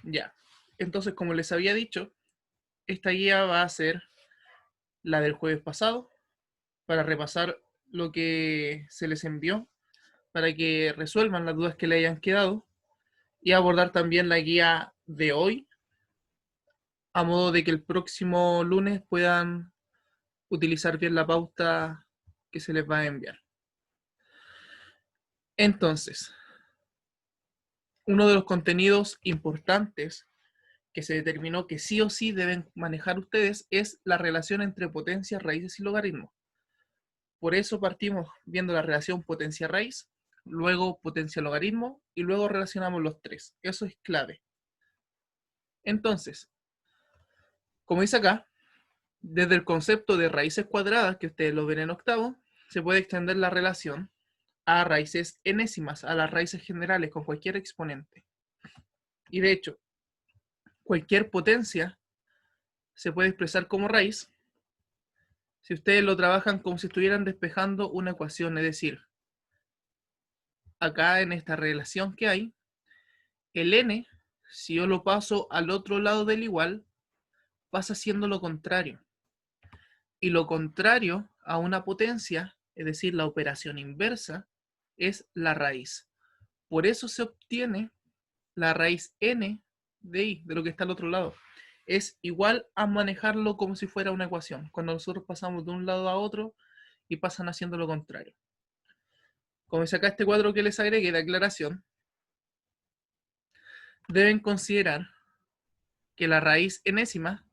Ya. Entonces, como les había dicho, esta guía va a ser la del jueves pasado, para repasar lo que se les envió, para que resuelvan las dudas que le hayan quedado, y abordar también la guía de hoy, a modo de que el próximo lunes puedan utilizar bien la pauta que se les va a enviar. Entonces, uno de los contenidos importantes que se determinó que sí o sí deben manejar ustedes es la relación entre potencias, raíces y logaritmos. Por eso partimos viendo la relación potencia-raíz, luego potencia-logaritmo y luego relacionamos los tres. Eso es clave. Entonces, como dice acá, desde el concepto de raíces cuadradas, que ustedes lo ven en octavo, se puede extender la relación a raíces enésimas, a las raíces generales con cualquier exponente. Y de hecho, cualquier potencia se puede expresar como raíz si ustedes lo trabajan como si estuvieran despejando una ecuación, es decir, acá en esta relación que hay, el n, si yo lo paso al otro lado del igual, pasa siendo lo contrario. Y lo contrario a una potencia, es decir, la operación inversa, es la raíz. Por eso se obtiene la raíz n de i, de lo que está al otro lado. Es igual a manejarlo como si fuera una ecuación, cuando nosotros pasamos de un lado a otro y pasan haciendo lo contrario. Como dice acá este cuadro que les agregué de aclaración, deben considerar que la raíz enésima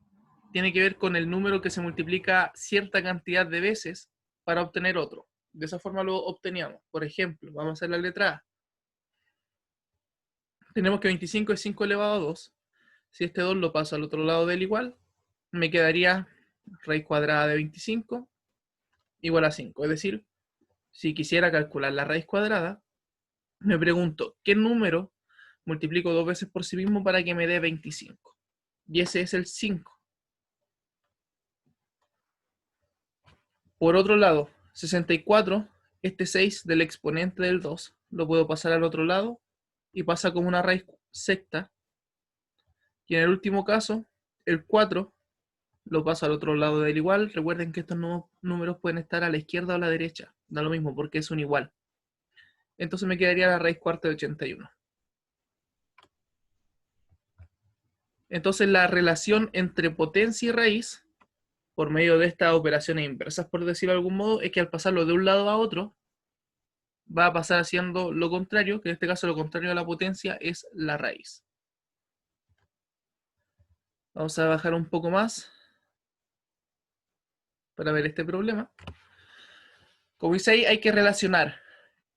tiene que ver con el número que se multiplica cierta cantidad de veces para obtener otro. De esa forma lo obteníamos. Por ejemplo, vamos a hacer la letra A. Tenemos que 25 es 5 elevado a 2. Si este 2 lo paso al otro lado del igual, me quedaría raíz cuadrada de 25 igual a 5. Es decir, si quisiera calcular la raíz cuadrada, me pregunto, ¿qué número multiplico dos veces por sí mismo para que me dé 25? Y ese es el 5. Por otro lado, 64, este 6 del exponente del 2, lo puedo pasar al otro lado y pasa como una raíz secta. Y en el último caso, el 4 lo paso al otro lado del igual. Recuerden que estos números pueden estar a la izquierda o a la derecha. Da lo mismo porque es un igual. Entonces me quedaría la raíz cuarta de 81. Entonces la relación entre potencia y raíz, por medio de estas operaciones inversas, por decirlo de algún modo, es que al pasarlo de un lado a otro, va a pasar haciendo lo contrario, que en este caso lo contrario a la potencia es la raíz. Vamos a bajar un poco más para ver este problema. Como dice ahí, hay que relacionar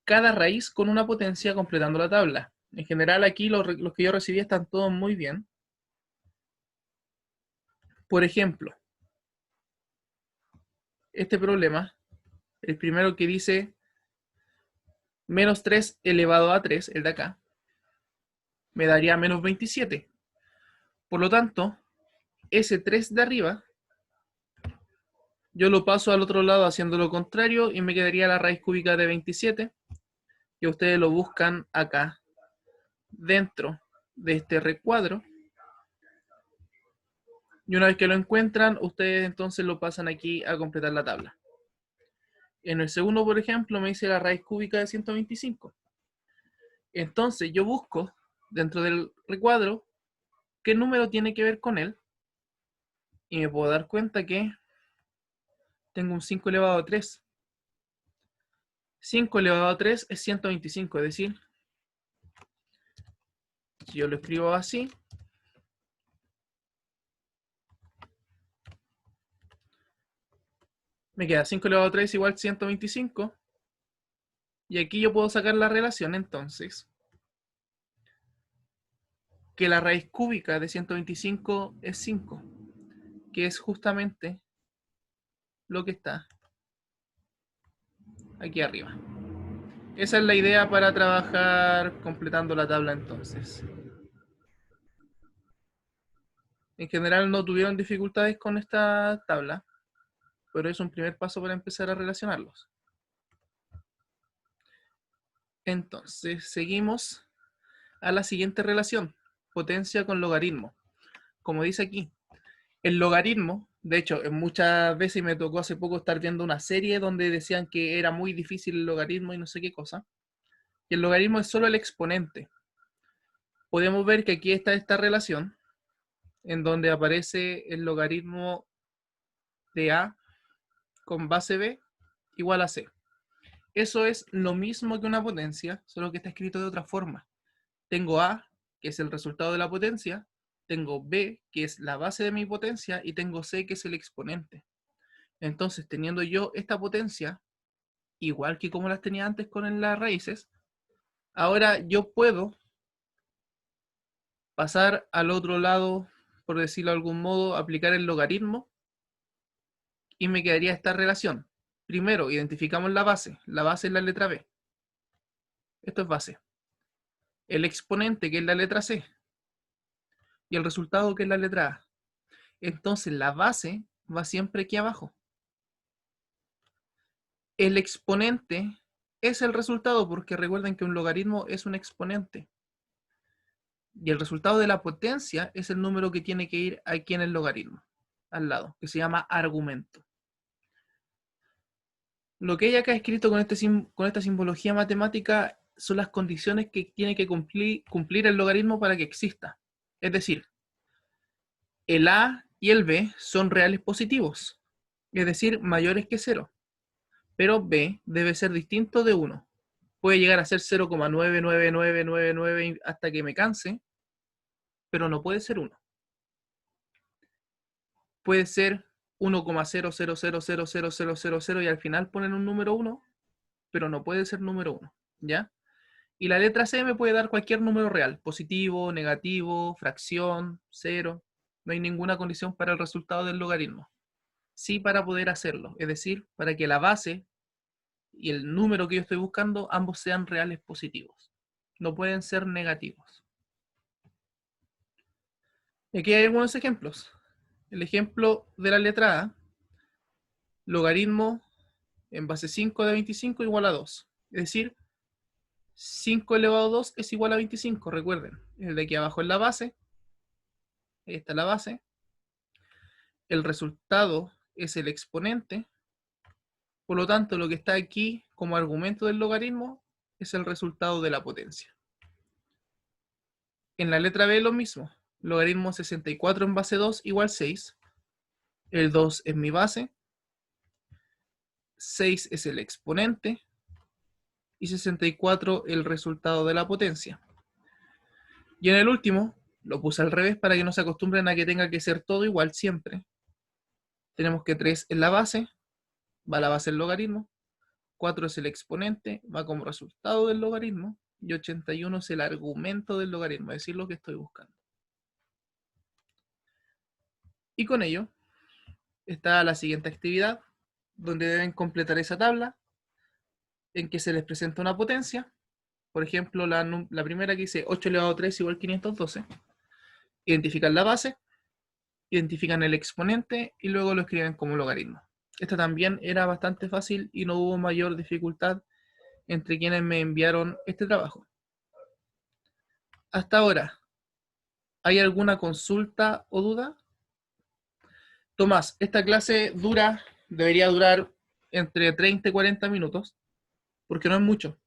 cada raíz con una potencia completando la tabla. En general aquí los que yo recibí están todos muy bien. Por ejemplo, este problema, el primero que dice menos 3 elevado a 3, el de acá, me daría menos 27. Por lo tanto, ese 3 de arriba, yo lo paso al otro lado haciendo lo contrario y me quedaría la raíz cúbica de 27. Y ustedes lo buscan acá, dentro de este recuadro. Y una vez que lo encuentran, ustedes entonces lo pasan aquí a completar la tabla. En el segundo, por ejemplo, me dice la raíz cúbica de 125. Entonces yo busco dentro del recuadro qué número tiene que ver con él y me puedo dar cuenta que tengo un 5 elevado a 3. 5 elevado a 3 es 125, es decir, si yo lo escribo así, me queda 5 elevado a 3 igual 125. Y aquí yo puedo sacar la relación entonces, que la raíz cúbica de 125 es 5, que es justamente lo que está aquí arriba. Esa es la idea para trabajar completando la tabla entonces. En general no tuvieron dificultades con esta tabla, pero es un primer paso para empezar a relacionarlos. Entonces, seguimos a la siguiente relación, potencia con logaritmo. Como dice aquí, el logaritmo, de hecho, muchas veces me tocó hace poco estar viendo una serie donde decían que era muy difícil el logaritmo y no sé qué cosa. Y el logaritmo es solo el exponente. Podemos ver que aquí está esta relación en donde aparece el logaritmo de A con base B igual a C. Eso es lo mismo que una potencia, solo que está escrito de otra forma. Tengo A, que es el resultado de la potencia, tengo B, que es la base de mi potencia, y tengo C, que es el exponente. Entonces, teniendo yo esta potencia, igual que como las tenía antes con las raíces, ahora yo puedo pasar al otro lado, por decirlo de algún modo, aplicar el logaritmo, y me quedaría esta relación. Primero, identificamos la base. La base es la letra B. Esto es base. El exponente, que es la letra C. Y el resultado, que es la letra A. Entonces, la base va siempre aquí abajo. El exponente es el resultado, porque recuerden que un logaritmo es un exponente. Y el resultado de la potencia es el número que tiene que ir aquí en el logaritmo, al lado, que se llama argumento. Lo que hay acá escrito con esta simbología matemática son las condiciones que tiene que cumplir el logaritmo para que exista. Es decir, el A y el B son reales positivos, es decir, mayores que 0. Pero B debe ser distinto de 1. Puede llegar a ser 0,99999 hasta que me canse, pero no puede ser 1. Puede ser 1,0000000 y al final ponen un número 1, pero no puede ser número 1, ¿ya? Y la letra C me puede dar cualquier número real, positivo, negativo, fracción, 0. No hay ninguna condición para el resultado del logaritmo. Sí para poder hacerlo, es decir, para que la base y el número que yo estoy buscando ambos sean reales positivos. No pueden ser negativos. Y aquí hay algunos ejemplos. El ejemplo de la letra A, logaritmo en base 5 de 25 igual a 2. Es decir, 5 elevado a 2 es igual a 25, recuerden. El de aquí abajo es la base. Ahí está la base. El resultado es el exponente. Por lo tanto, lo que está aquí como argumento del logaritmo es el resultado de la potencia. En la letra B lo mismo. Logaritmo 64 en base 2 igual 6. El 2 es mi base. 6 es el exponente. Y 64 el resultado de la potencia. Y en el último, lo puse al revés para que no se acostumbren a que tenga que ser todo igual siempre. Tenemos que 3 es la base, va a la base del logaritmo. 4 es el exponente, va como resultado del logaritmo. Y 81 es el argumento del logaritmo, es decir, lo que estoy buscando. Y con ello está la siguiente actividad, donde deben completar esa tabla en que se les presenta una potencia. Por ejemplo, la primera que dice 8 elevado a 3 igual 512. Identifican la base, identifican el exponente y luego lo escriben como logaritmo. Esta también era bastante fácil y no hubo mayor dificultad entre quienes me enviaron este trabajo. Hasta ahora, ¿hay alguna consulta o duda? Tomás, esta clase debería durar entre 30 y 40 minutos, porque no es mucho.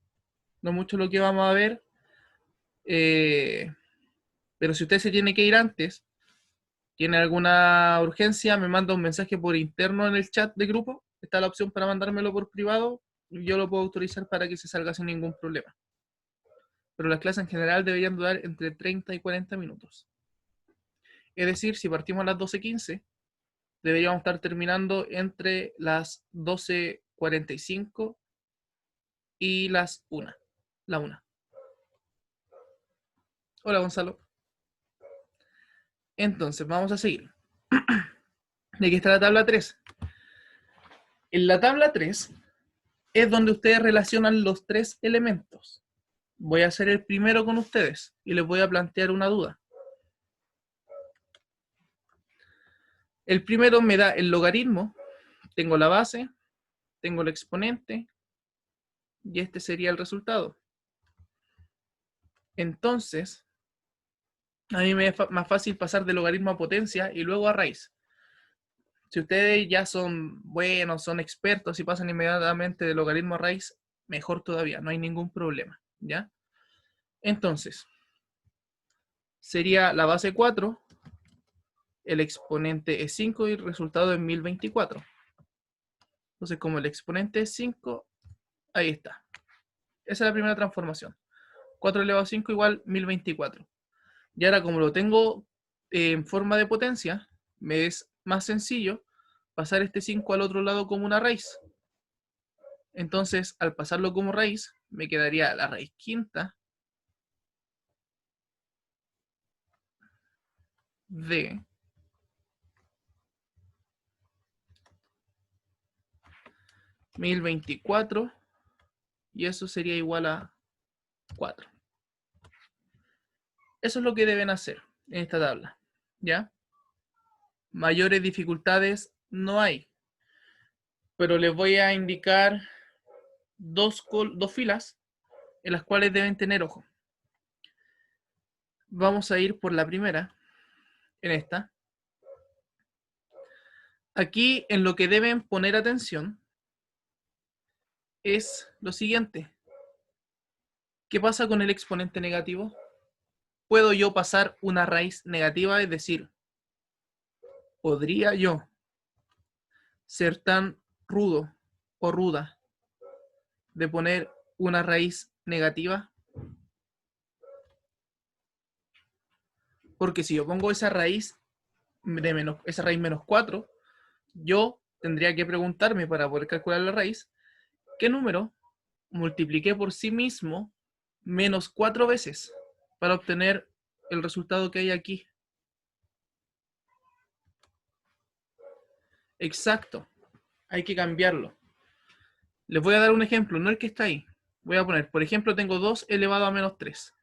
No es mucho lo que vamos a ver. Pero si usted se tiene que ir antes, tiene alguna urgencia, me manda un mensaje por interno en el chat de grupo. Está la opción para mandármelo por privado. Yo lo puedo autorizar para que se salga sin ningún problema. Pero las clases en general deberían durar entre 30 y 40 minutos. Es decir, si partimos a las 12:15, deberíamos estar terminando entre las 12:45 y las 1. La 1. Hola, Gonzalo. Entonces, vamos a seguir. De aquí está la tabla 3. En la tabla 3 es donde ustedes relacionan los 3 elementos. Voy a hacer el primero con ustedes y les voy a plantear una duda. El primero me da el logaritmo, tengo la base, tengo el exponente y este sería el resultado. Entonces, A mí me es más fácil pasar de logaritmo a potencia y luego a raíz. Si ustedes ya son buenos, son expertos y pasan inmediatamente de logaritmo a raíz, mejor todavía, no hay ningún problema, ¿ya? Entonces, sería la base 4, el exponente es 5 y el resultado es 1024. Entonces, como el exponente es 5, ahí está. Esa es la primera transformación. 4 elevado a 5 igual 1024. Y ahora, como lo tengo en forma de potencia, me es más sencillo pasar este 5 al otro lado como una raíz. Entonces, al pasarlo como raíz, me quedaría la raíz quinta de 1024 y eso sería igual a 4. Eso es lo que deben hacer en esta tabla, ¿ya? Mayores dificultades no hay, pero les voy a indicar dos filas en las cuales deben tener ojo. Vamos a ir por la primera, en esta. Aquí en lo que deben poner atención es lo siguiente. ¿Qué pasa con el exponente negativo? ¿Puedo yo pasar una raíz negativa? Es decir, ¿podría yo ser tan rudo o ruda de poner una raíz negativa? Porque si yo pongo esa raíz menos 4, yo tendría que preguntarme para poder calcular la raíz, ¿qué número multipliqué por sí mismo menos 4 veces para obtener el resultado que hay aquí? Exacto, hay que cambiarlo. Les voy a dar un ejemplo, no el que está ahí. Voy a poner, por ejemplo, tengo 2 elevado a menos 3.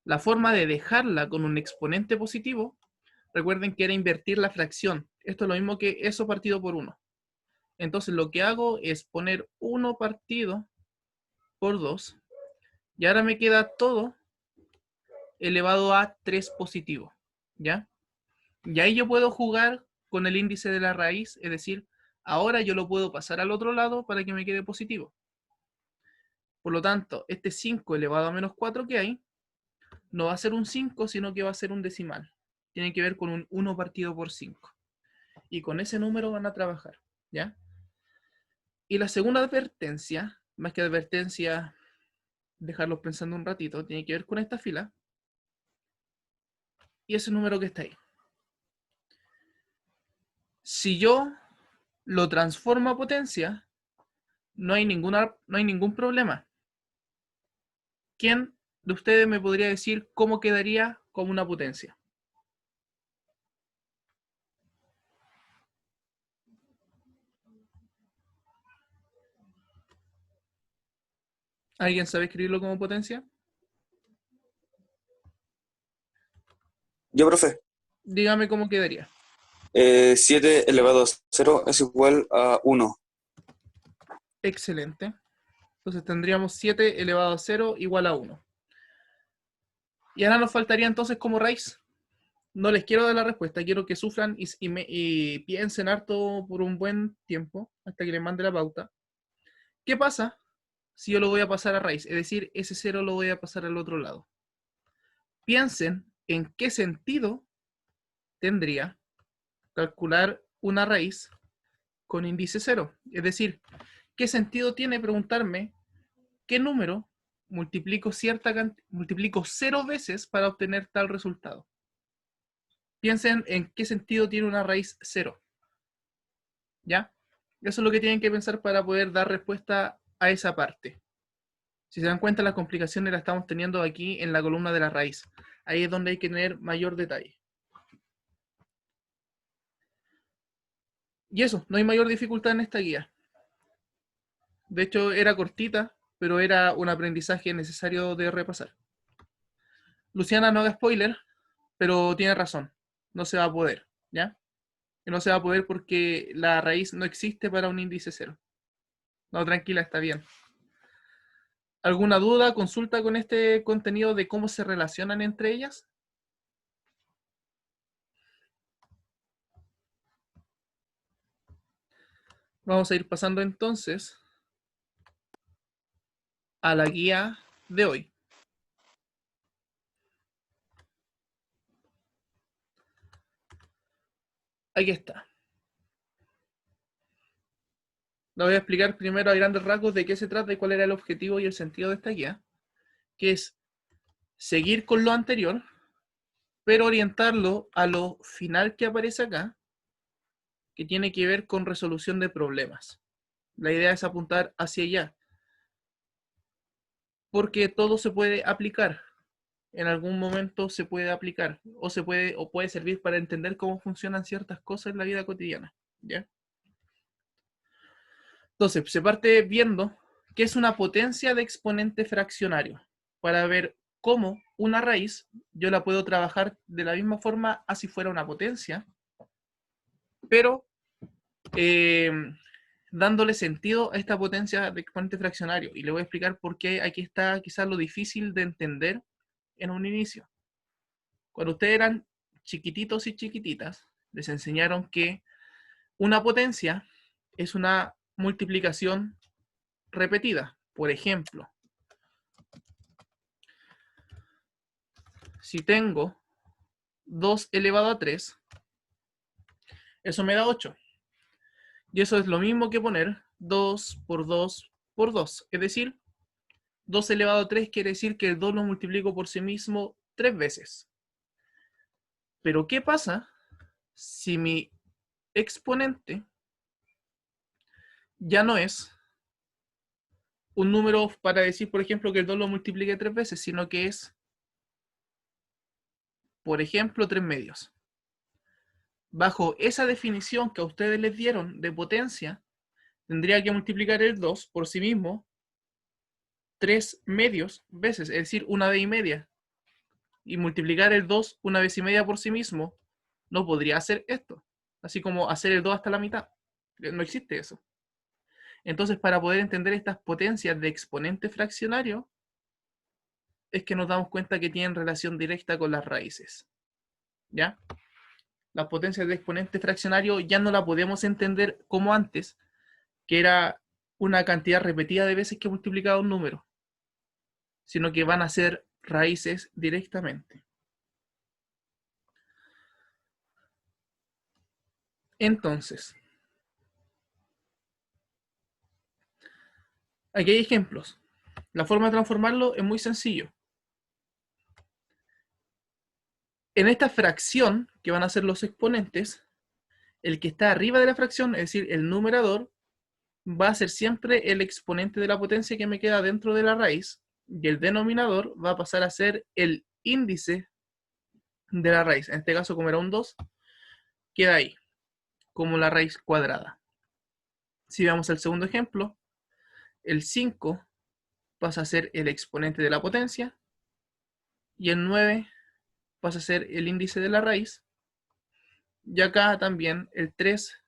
La forma de dejarla con un exponente positivo, recuerden que era invertir la fracción. Esto es lo mismo que eso partido por 1. Entonces lo que hago es poner 1 partido por 2. Y ahora me queda todo elevado a 3 positivo. ¿Ya? Y ahí yo puedo jugar con el índice de la raíz, es decir, ahora yo lo puedo pasar al otro lado para que me quede positivo. Por lo tanto, este 5 elevado a menos 4 que hay, no va a ser un 5, sino que va a ser un decimal. Tiene que ver con un 1 partido por 5. Y con ese número van a trabajar, ¿ya? Y la segunda advertencia, más que advertencia, dejarlos pensando un ratito, tiene que ver con esta fila y ese número que está ahí. Si yo lo transformo a potencia, no hay ningún problema. ¿Quién de ustedes me podría decir cómo quedaría como una potencia? ¿Alguien sabe escribirlo como potencia? Yo, profe, Dígame cómo quedaría. 7 elevado a 0 es igual a 1. Excelente. Entonces tendríamos 7 elevado a 0 igual a 1. Y ahora nos faltaría entonces como raíz. No les quiero dar la respuesta, quiero que sufran y piensen harto por un buen tiempo, hasta que les mande la pauta. ¿Qué pasa si yo lo voy a pasar a raíz? Es decir, ese 0 lo voy a pasar al otro lado. Piensen en qué sentido tendría calcular una raíz con índice 0. Es decir, ¿qué sentido tiene preguntarme qué número multiplico 0 veces para obtener tal resultado? Piensen en qué sentido tiene una raíz 0. ¿Ya? Eso es lo que tienen que pensar para poder dar respuesta a esa parte. Si se dan cuenta, las complicaciones las estamos teniendo aquí en la columna de la raíz. Ahí es donde hay que tener mayor detalle. Y eso, no hay mayor dificultad en esta guía. De hecho, era cortita, pero era un aprendizaje necesario de repasar. Luciana, no haga spoiler, pero tiene razón. No se va a poder, ¿ya? Que no se va a poder porque la raíz no existe para un índice 0. No, tranquila, está bien. ¿Alguna duda, consulta con este contenido de cómo se relacionan entre ellas? Vamos a ir pasando entonces a la guía de hoy. Aquí está. La voy a explicar primero a grandes rasgos de qué se trata y cuál era el objetivo y el sentido de esta guía, que es seguir con lo anterior, pero orientarlo a lo final que aparece acá, que tiene que ver con resolución de problemas. La idea es apuntar hacia allá, porque todo se puede aplicar. En algún momento se puede aplicar o puede servir para entender cómo funcionan ciertas cosas en la vida cotidiana, ¿ya? Entonces, se parte viendo qué es una potencia de exponente fraccionario para ver cómo una raíz yo la puedo trabajar de la misma forma así fuera una potencia, pero eh, dándole sentido a esta potencia de exponente fraccionario. Y le voy a explicar por qué aquí está quizás lo difícil de entender en un inicio. Cuando ustedes eran chiquititos y chiquititas, les enseñaron que una potencia es una multiplicación repetida. Por ejemplo, si tengo 2 elevado a 3, eso me da 8. Y eso es lo mismo que poner 2 por 2 por 2. Es decir, 2 elevado a 3 quiere decir que el 2 lo multiplico por sí mismo 3 veces. Pero ¿qué pasa si mi exponente ya no es un número para decir, por ejemplo, que el 2 lo multiplique 3 veces, sino que es, por ejemplo, 3 medios? Bajo esa definición que a ustedes les dieron de potencia, tendría que multiplicar el 2 por sí mismo 3 medios veces, es decir, una vez y media. Y multiplicar el 2 una vez y media por sí mismo, no podría hacer esto. Así como hacer el 2 hasta la mitad. No existe eso. Entonces, para poder entender estas potencias de exponente fraccionario, es que nos damos cuenta que tienen relación directa con las raíces. ¿Ya? Las potencias de exponente fraccionario ya no la podemos entender como antes, que era una cantidad repetida de veces que multiplicaba un número, sino que van a ser raíces directamente. Entonces, aquí hay ejemplos. La forma de transformarlo es muy sencillo. En esta fracción, que van a ser los exponentes, el que está arriba de la fracción, es decir, el numerador, va a ser siempre el exponente de la potencia que me queda dentro de la raíz, y el denominador va a pasar a ser el índice de la raíz. En este caso, como era un 2, queda ahí, como la raíz cuadrada. Si vamos al segundo ejemplo, el 5 pasa a ser el exponente de la potencia, y el 9 pasa a ser el índice de la raíz, y acá también el 3,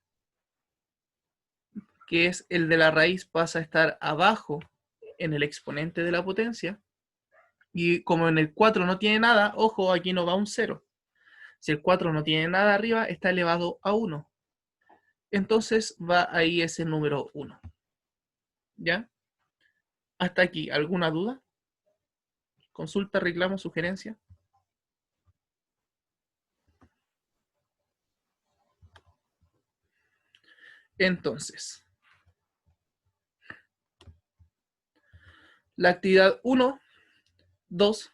que es el de la raíz, pasa a estar abajo en el exponente de la potencia. Y como en el 4 no tiene nada, ojo, aquí no va un 0. Si el 4 no tiene nada arriba, está elevado a 1. Entonces va ahí ese número 1. ¿Ya? Hasta aquí, ¿alguna duda? Consulta, reclamo, sugerencia. Entonces, la actividad 1, 2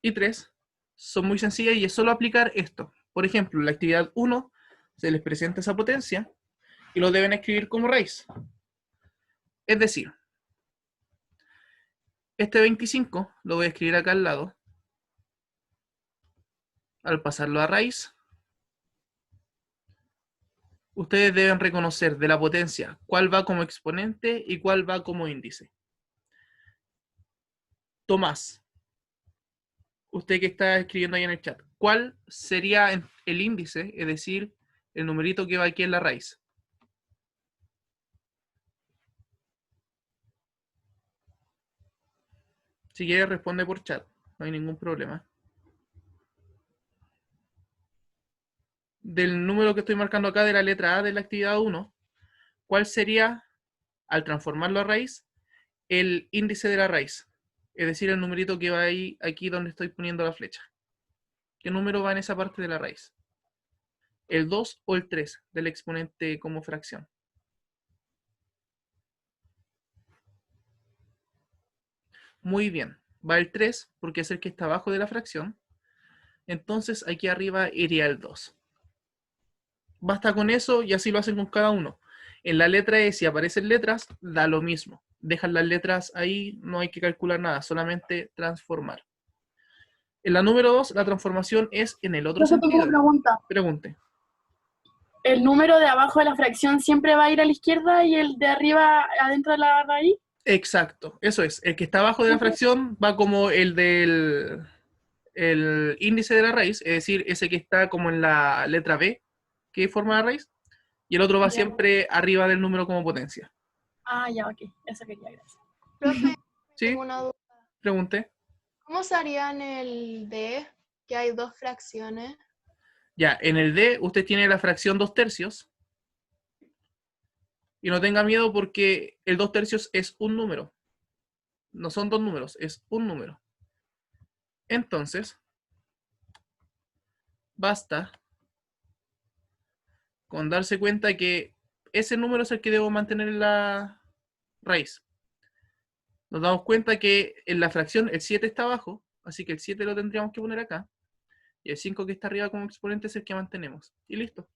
y 3 son muy sencillas y es solo aplicar esto. Por ejemplo, la actividad 1 se les presenta esa potencia y lo deben escribir como raíz. Es decir, este 25 lo voy a escribir acá al lado. Al pasarlo a raíz, ustedes deben reconocer de la potencia cuál va como exponente y cuál va como índice. Tomás, usted que está escribiendo ahí en el chat, ¿cuál sería el índice, es decir, el numerito que va aquí en la raíz? Si quiere, responde por chat, no hay ningún problema. Del número que estoy marcando acá de la letra A de la actividad 1, ¿cuál sería, al transformarlo a raíz, el índice de la raíz? Es decir, el numerito que va ahí, aquí donde estoy poniendo la flecha. ¿Qué número va en esa parte de la raíz? ¿El 2 o el 3 del exponente como fracción? Muy bien, va el 3 porque es el que está abajo de la fracción. Entonces aquí arriba iría el 2. Basta con eso y así lo hacen con cada uno. En la letra E, si aparecen letras, da lo mismo. Dejan las letras ahí, no hay que calcular nada, solamente transformar. En la número 2, la transformación es en el otro Yo tengo una sentido. pregunta. Pregunte. ¿El número de abajo de la fracción siempre va a ir a la izquierda y el de arriba adentro de la raíz? Exacto, eso es. El que está abajo de la fracción va como el del el índice de la raíz, es decir, ese que está como en la letra B, que forma la raíz, y el otro va Ya. siempre arriba del número como potencia. Ah, ya, ok. Eso quería, gracias. Profe, ¿Sí? tengo una duda. Pregunté. ¿Cómo se haría en el D, que hay dos fracciones? Ya, en el D usted tiene la fracción 2/3. Y no tenga miedo porque el 2/3 es un número. No son dos números, es un número. Entonces, basta con darse cuenta que ese número es el que debo mantener en la raíz. Nos damos cuenta que en la fracción el 7 está abajo, así que el 7 lo tendríamos que poner acá. Y el 5 que está arriba como exponente es el que mantenemos. Y listo.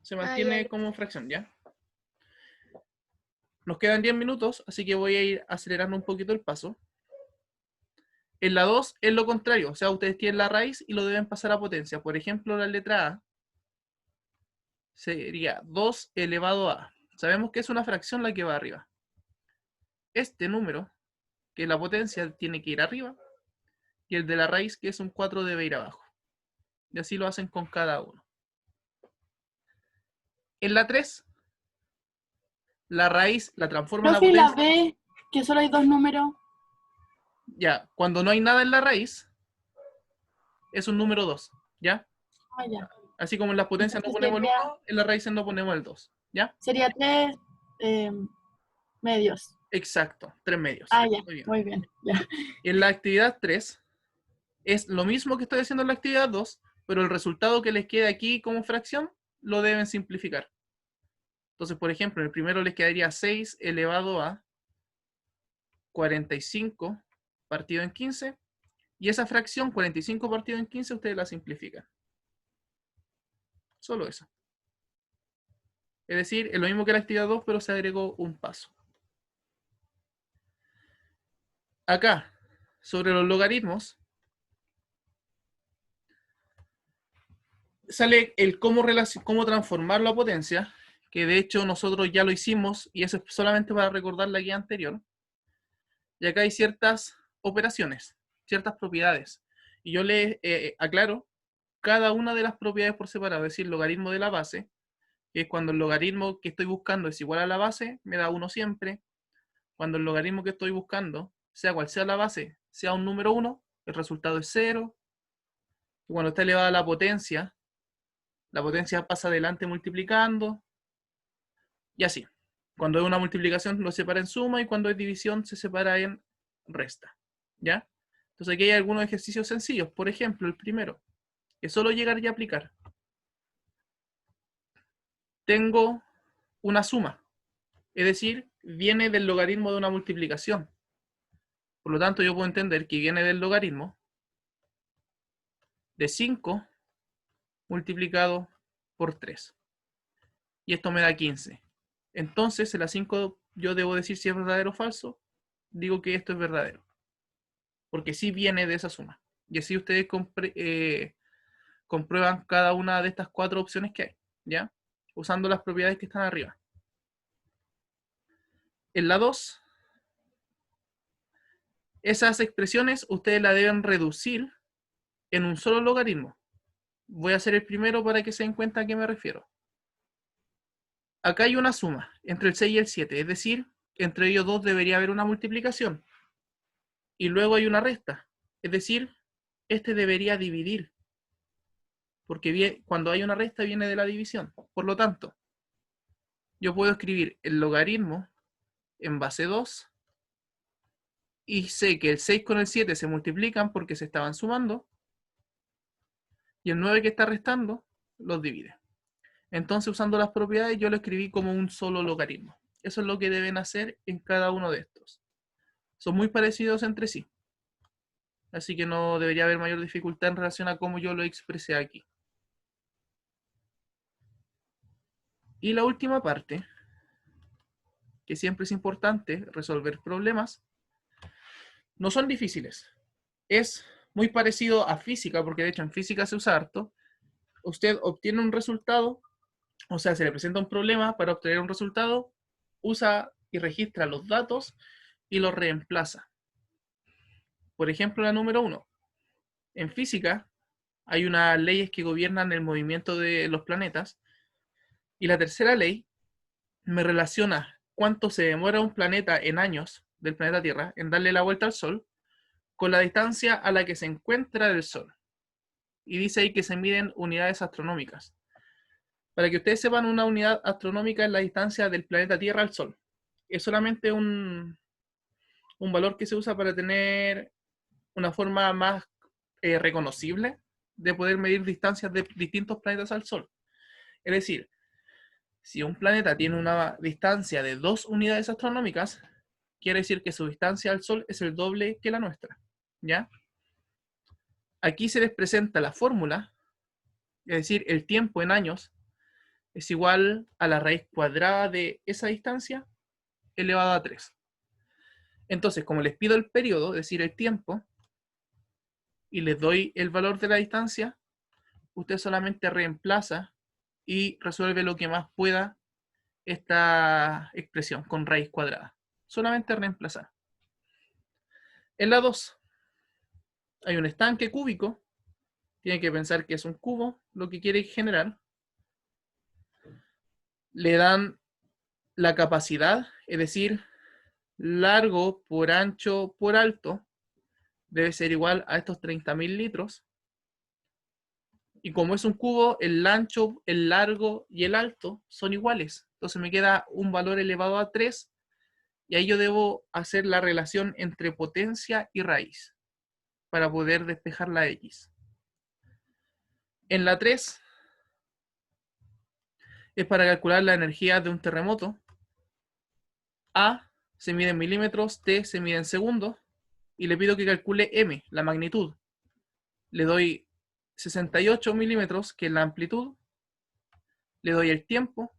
Se mantiene ya. como fracción, ¿ya? Nos quedan 10 minutos, así que voy a ir acelerando un poquito el paso. En la 2 es lo contrario, o sea, ustedes tienen la raíz y lo deben pasar a potencia. Por ejemplo, la letra A sería 2 elevado a. Sabemos que es una fracción la que va arriba. Este número, que es la potencia, tiene que ir arriba, y el de la raíz, que es un 4, debe ir abajo. Y así lo hacen con cada uno. En la 3, la raíz la transforman a Profe, la potencia. B, que solo hay dos números. Ya, cuando no hay nada en la raíz, es un número 2, ¿ya? Ah, ya. Así como en las potencias no Entonces ponemos el sería, 1, en las raíces no ponemos el 2, ¿ya? sería 3 medios. Exacto, 3 medios. Ah, ya. Muy bien. Muy bien. Ya. En la actividad 3 es lo mismo que estoy haciendo en la actividad 2, pero el resultado que les queda aquí como fracción lo deben simplificar. Entonces, por ejemplo, en el primero les quedaría 6 elevado a 45 partido en 15, y esa fracción 45 partido en 15 ustedes la simplifican. Solo eso. Es decir, es lo mismo que la actividad 2, pero se agregó un paso. Acá, sobre los logaritmos, sale el cómo transformarlo a potencia, que de hecho nosotros ya lo hicimos, y eso es solamente para recordar la guía anterior. Y acá hay ciertas operaciones, ciertas propiedades. Y yo les aclaro cada una de las propiedades por separado, es decir, el logaritmo de la base, que es cuando el logaritmo que estoy buscando es igual a la base, me da 1 siempre. Cuando el logaritmo que estoy buscando, sea cual sea la base, sea un número 1, el resultado es 0. Y cuando está elevada a la potencia pasa adelante multiplicando, y así. Cuando es una multiplicación lo separa en suma, y cuando es división se separa en resta, ¿ya? Entonces aquí hay algunos ejercicios sencillos. Por ejemplo, el primero, es solo llegar y aplicar. Tengo una suma, es decir, viene del logaritmo de una multiplicación. Por lo tanto, yo puedo entender que viene del logaritmo de 5 multiplicado por 3. Y esto me da 15. Entonces, en la 5 yo debo decir si es verdadero o falso. Digo que esto es verdadero, porque sí viene de esa suma. Y así ustedes comprueban cada una de estas 4 opciones que hay, ¿ya? Usando las propiedades que están arriba. En la 2, esas expresiones ustedes las deben reducir en un solo logaritmo. Voy a hacer el primero para que se den cuenta a qué me refiero. Acá hay una suma entre el 6 y el 7, es decir, entre ellos dos debería haber una multiplicación. Y luego hay una resta, es decir, este debería dividir, porque cuando hay una resta viene de la división. Por lo tanto, yo puedo escribir el logaritmo en base 2 y sé que el 6 con el 7 se multiplican porque se estaban sumando y el 9 que está restando los divide. Entonces, usando las propiedades, yo lo escribí como un solo logaritmo. Eso es lo que deben hacer en cada uno de estos. Son muy parecidos entre sí. Así que no debería haber mayor dificultad en relación a cómo yo lo expresé aquí. Y la última parte, que siempre es importante, resolver problemas, no son difíciles. Es muy parecido a física, porque de hecho en física se usa harto. Usted obtiene un resultado, o sea, se le presenta un problema para obtener un resultado, usa y registra los datos y los reemplaza. Por ejemplo, la número 1. En física hay unas leyes que gobiernan el movimiento de los planetas y la tercera ley me relaciona cuánto se demora un planeta en años del planeta Tierra en darle la vuelta al Sol con la distancia a la que se encuentra del Sol. Y dice ahí que se miden unidades astronómicas. Para que ustedes sepan, una unidad astronómica es la distancia del planeta Tierra al Sol. Es solamente un valor que se usa para tener una forma más reconocible de poder medir distancias de distintos planetas al Sol. Es decir, si un planeta tiene una distancia de 2 unidades astronómicas, quiere decir que su distancia al Sol es el doble que la nuestra, ¿ya? Aquí se les presenta la fórmula, es decir, el tiempo en años es igual a la raíz cuadrada de esa distancia elevado a 3. Entonces, como les pido el periodo, es decir, el tiempo, y les doy el valor de la distancia, usted solamente reemplaza y resuelve lo que más pueda esta expresión con raíz cuadrada. Solamente reemplazar. En la 2 hay un estanque cúbico. Tiene que pensar que es un cubo lo que quiere generar. Le dan la capacidad, es decir, largo por ancho por alto, debe ser igual a estos 30.000 litros. Y como es un cubo, el ancho, el largo y el alto son iguales. Entonces me queda un valor elevado a 3 y ahí yo debo hacer la relación entre potencia y raíz para poder despejar la X. En la 3 es para calcular la energía de un terremoto. A se mide en milímetros, T se mide en segundos y le pido que calcule M, la magnitud. Le doy 68 milímetros, que es la amplitud, le doy el tiempo.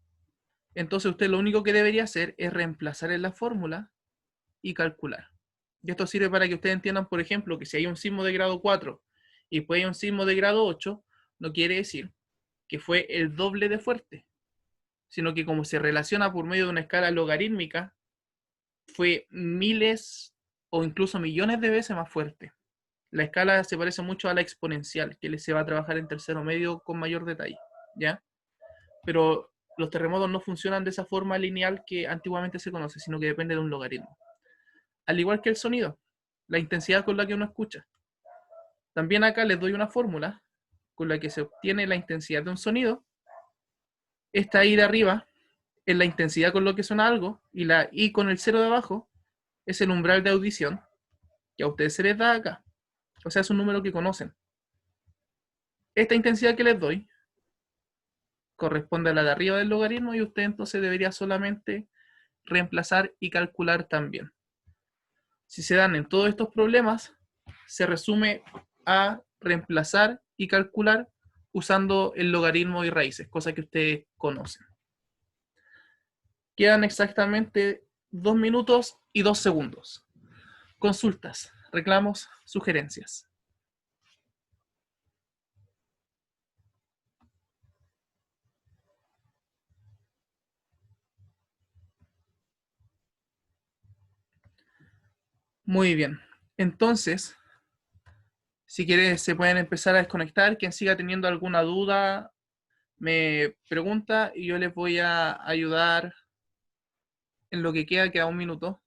Entonces usted lo único que debería hacer es reemplazar en la fórmula y calcular. Y esto sirve para que ustedes entiendan, por ejemplo, que si hay un sismo de grado 4 y después hay un sismo de grado 8, no quiere decir que fue el doble de fuerte, sino que como se relaciona por medio de una escala logarítmica, fue miles o incluso millones de veces más fuerte. La escala se parece mucho a la exponencial, que se va a trabajar en tercero medio con mayor detalle, ¿ya? Pero los terremotos no funcionan de esa forma lineal que antiguamente se conoce, sino que depende de un logaritmo. Al igual que el sonido, la intensidad con la que uno escucha. También acá les doy una fórmula con la que se obtiene la intensidad de un sonido. Esta I de arriba es la intensidad con lo que suena algo, y la I con el 0 de abajo es el umbral de audición que a ustedes se les da acá. O sea, es un número que conocen. Esta intensidad que les doy corresponde a la de arriba del logaritmo y usted entonces debería solamente reemplazar y calcular también. Si se dan en todos estos problemas, se resume a reemplazar y calcular usando el logaritmo y raíces, cosa que ustedes conocen. Quedan exactamente 2 minutos y 2 segundos. Consultas, reclamos, sugerencias. Muy bien. Entonces, si quieren, se pueden empezar a desconectar. Quien siga teniendo alguna duda, me pregunta y yo les voy a ayudar en lo que queda 1 minuto.